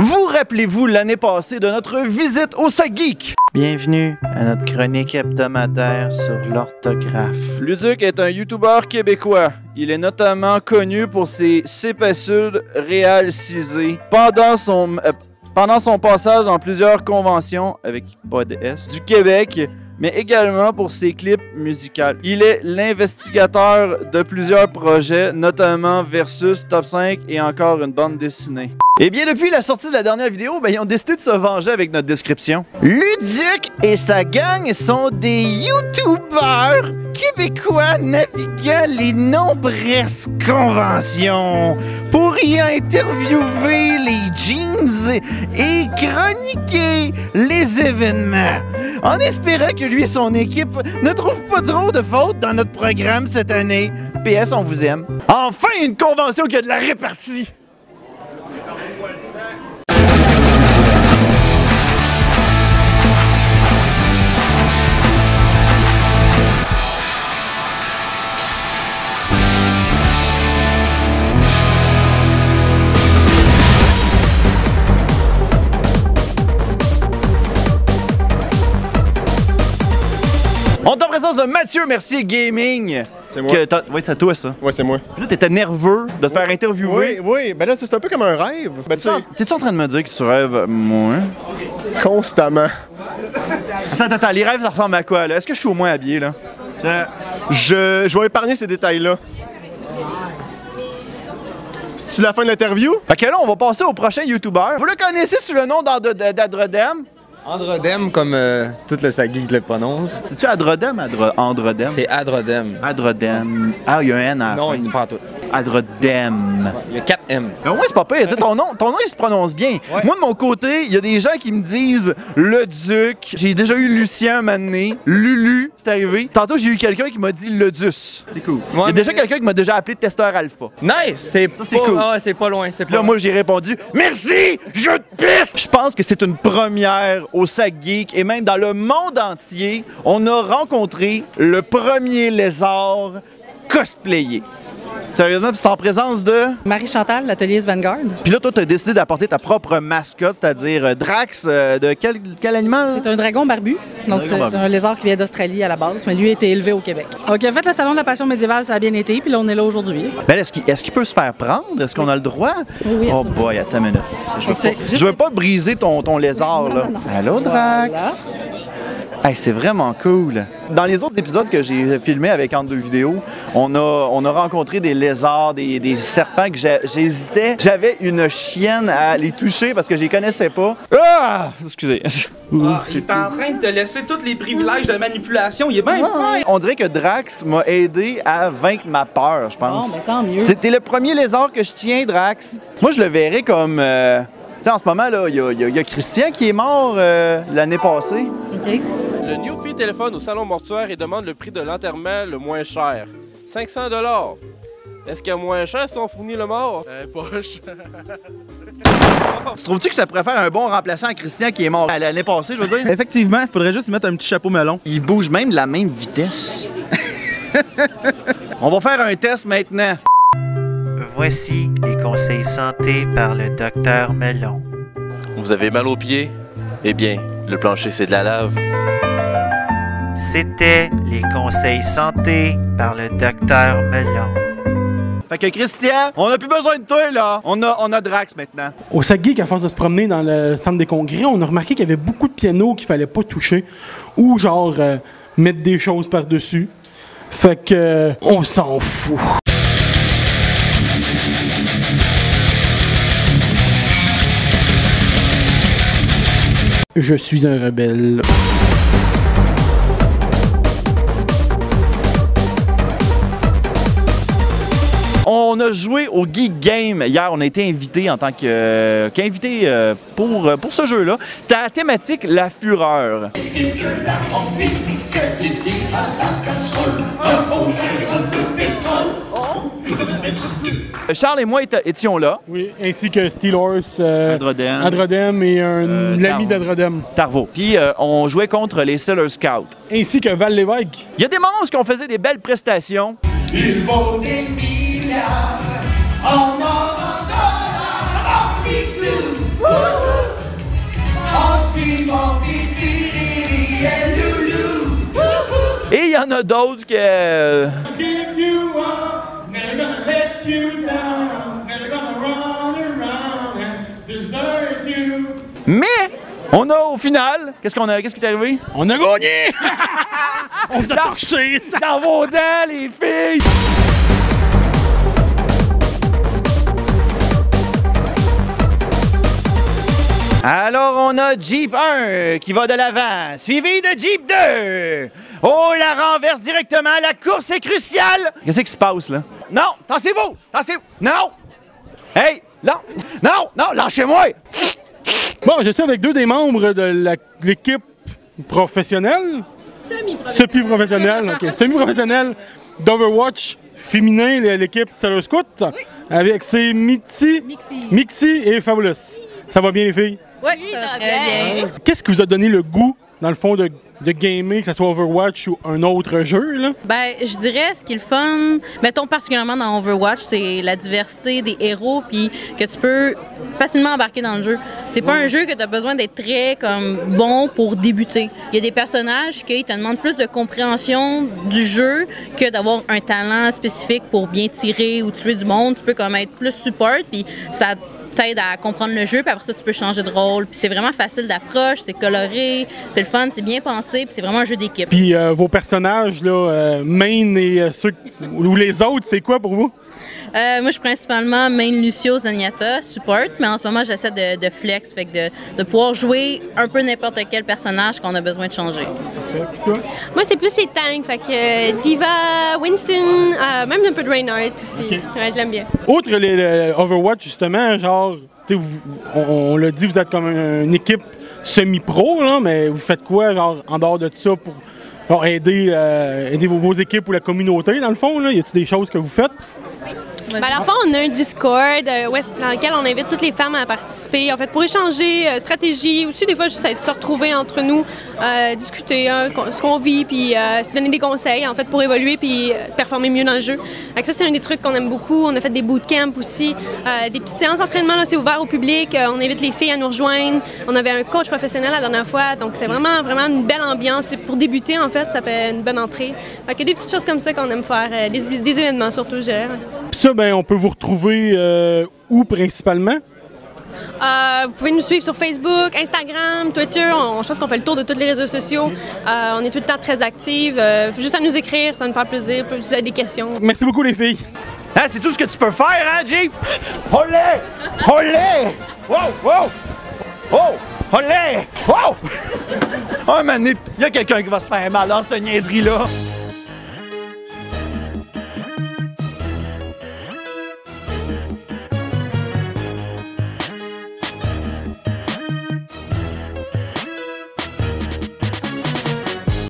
Vous rappelez-vous l'année passée de notre visite au SAGeek? Bienvenue à notre chronique hebdomadaire sur l'orthographe. Luduc est un YouTuber québécois. Il est notamment connu pour ses cépacules réalisées pendant son passage dans plusieurs conventions, avec pas de S, du Québec, mais également pour ses clips musicaux. Il est l'investigateur de plusieurs projets, notamment Versus, Top 5 et encore une bande dessinée. Et bien, depuis la sortie de la dernière vidéo, ils ont décidé de se venger avec notre description. Luduc et sa gang sont des YouTubers québécois naviguant les nombreuses conventions pour y interviewer les jeans et chroniquer les événements. En espérant que lui et son équipe ne trouvent pas trop de fautes dans notre programme cette année. PS, on vous aime. Enfin, une convention qui a de la répartie. On est en présence de Mathieu Mercier Gaming. C'est moi. Oui, c'est toi ça. Ouais, c'est moi. Puis là, t'étais nerveux de te faire interviewer. Oui, ben là, c'est un peu comme un rêve. Ben, tu sais, T'es-tu en train de me dire que tu rêves moins? constamment. Attends, les rêves, ça ressemble à quoi, là? Est-ce que je suis au moins habillé, là? Je vais épargner ces détails-là. C'est-tu la fin de l'interview? Fait que là, on va passer au prochain YouTuber. Vous le connaissez sous le nom d'Adrodem? Androdem, comme tout le SAGeek le prononce. C'est-tu Adrodem? Androdem? C'est Adrodem. Adrodem. Ah, il y a un N à la Non, fin. il n'est pas en tout. Adrodem. Il y a 4 M. Ben oui, c'est pas pire. Tu sais, ton nom, il se prononce bien. Ouais. Moi, de mon côté, il y a des gens qui me disent le Duc. J'ai déjà eu Lucien un moment donné. Lulu, c'est arrivé. Tantôt, j'ai eu quelqu'un qui m'a dit le Dus. C'est cool. Il y a déjà quelqu'un qui m'a déjà appelé testeur alpha. Nice! C'est c'est cool. Ah, c'est pas loin. C'est Puis là, moi, j'ai répondu merci, je te pisse! Je pense que c'est une première au SAGeek et même dans le monde entier. On a rencontré le premier lézard cosplayé. Sérieusement, puis c'est en présence de... Marie-Chantal, l'atelier Vanguard. Puis là, toi, tu as décidé d'apporter ta propre mascotte, c'est-à-dire Drax, de quel animal? C'est un dragon barbu. Donc, c'est un lézard qui vient d'Australie à la base, mais lui a été élevé au Québec. Donc, il a fait le Salon de la Passion médiévale, ça a bien été, puis là, on est là aujourd'hui. Ben, est-ce qu'il peut se faire prendre? Est-ce qu'on a le droit? Oui, oh absolument. boy, attends une minute. Donc, c'est juste- Je veux pas briser ton lézard, Non, là. non, non. Allô, Drax? Hey, c'est vraiment cool. Dans les autres épisodes que j'ai filmés avec entre deux vidéos, on a rencontré des lézards, des serpents que j'hésitais. J'avais une chienne à les toucher parce que je les connaissais pas. Ah! Excusez. Il est en train de te laisser tous les privilèges de manipulation. Il est bien fin. On dirait que Drax m'a aidé à vaincre ma peur, je pense. Bon, ben, tant mieux. C'était le premier lézard que je tiens, Drax. Moi, je le verrais comme... tu sais, en ce moment, là, il y a Christian qui est mort l'année passée. OK. Le Newfie téléphone au salon mortuaire et demande le prix de l'enterrement le moins cher. 500 $. Est-ce qu'il y a moins cher si on fournit le mort? Poche. Tu trouves-tu que ça pourrait faire un bon remplaçant à Christian qui est mort l'année passée, je veux dire? Effectivement, il faudrait juste y mettre un petit chapeau melon. Il bouge même de la même vitesse. On va faire un test maintenant. Voici les conseils santé par le docteur Melon. Vous avez mal aux pieds? Eh bien, le plancher, c'est de la lave. C'était les conseils santé par le docteur Melon. Fait que Christian, on n'a plus besoin de toi, là. On a Drax maintenant. Au SAGeek, à force de se promener dans le centre des congrès, on a remarqué qu'il y avait beaucoup de pianos qu'il fallait pas toucher ou genre mettre des choses par-dessus. Fait que on s'en fout. Je suis un rebelle. On a joué au Geek Game. Hier, on a été invité en tant qu'invité pour ce jeu-là. C'était à la thématique La Fureur. Charles et moi étions là. Oui, ainsi que Steel Horse, Androdem. Androdem et l'ami d'Androdem. Tarvo. Puis on jouait contre les Sailor Scouts. Ainsi que Val Lévesque. Il y a des moments où on faisait des belles prestations. Il vaut des milliards en or, en dollars, en pizza. en a d'autres que... Mais, on a au final... Qu'est-ce qui est arrivé? On a gagné! On vous a torché! Dans vos dents, les filles! Alors, on a Jeep 1 qui va de l'avant, suivi de Jeep 2. Oh, la renverse directement, la course est cruciale. Qu'est-ce qui se passe, là? Non, tassez-vous, tassez-vous. Non! Hey, non, non, non, lâchez-moi! Bon, je suis avec deux des membres de l'équipe professionnelle. Semi-professionnelle, ok. Semi-professionnelle d'Overwatch féminin, l'équipe Sailor Scout. Oui. Avec ses Mixi et Fabulous. Ça va bien, les filles? Oui, ça va très bien. Qu'est-ce qui vous a donné le goût, dans le fond, de gamer, que ce soit Overwatch ou un autre jeu, là? Ben, je dirais, ce qui est le fun, mettons particulièrement dans Overwatch, c'est la diversité des héros, puis que tu peux facilement embarquer dans le jeu. C'est pas un jeu que tu as besoin d'être très bon pour débuter. Il y a des personnages qui te demandent plus de compréhension du jeu que d'avoir un talent spécifique pour bien tirer ou tuer du monde. Tu peux être plus support, puis ça t'aide à comprendre le jeu, puis après ça, tu peux changer de rôle. Puis c'est vraiment facile d'approche, c'est coloré, c'est le fun, c'est bien pensé, puis c'est vraiment un jeu d'équipe. Puis vos personnages, là, main et ceux ou les autres, c'est quoi pour vous? Moi, je suis principalement main Lucio Zenyatta, support, mais en ce moment, j'essaie de flex, fait que de pouvoir jouer un peu n'importe quel personnage qu'on a besoin de changer. Moi, c'est plus les tanks, fait que Diva, Winston, même un peu de Reinhardt aussi. Okay. Ouais, je l'aime bien. Outre les Overwatch, justement, genre, on l'a dit, vous êtes comme une équipe semi-pro, là, mais vous faites quoi, genre, en dehors de ça pour aider vos équipes ou la communauté, dans le fond, là? Y a-t-il des choses que vous faites? Ben, à la fin, on a un Discord dans lequel on invite toutes les femmes à participer, en fait, pour échanger stratégie, aussi des fois juste se retrouver entre nous, discuter ce qu'on vit, puis se donner des conseils, en fait, pour évoluer puis performer mieux dans le jeu. Donc ça, c'est un des trucs qu'on aime beaucoup. On a fait des bootcamps aussi, des petites séances d'entraînement, c'est ouvert au public. On invite les filles à nous rejoindre. On avait un coach professionnel la dernière fois, donc c'est vraiment une belle ambiance. Pour débuter, en fait, ça fait une bonne entrée. Donc il y a des petites choses comme ça qu'on aime faire, des événements surtout, je dirais. Puis ça, ben, on peut vous retrouver où principalement? Vous pouvez nous suivre sur Facebook, Instagram, Twitter. Je pense qu'on fait le tour de tous les réseaux sociaux. On est tout le temps très actifs. Juste à nous écrire, ça nous fait plaisir. Si vous avez des questions. Merci beaucoup, les filles. Hein, c'est tout ce que tu peux faire, hein, Jeep? Olé! Olé! Wow! Wow! Oh! Olé! Wow! Oh, man, il y a quelqu'un qui va se faire mal dans cette niaiserie-là.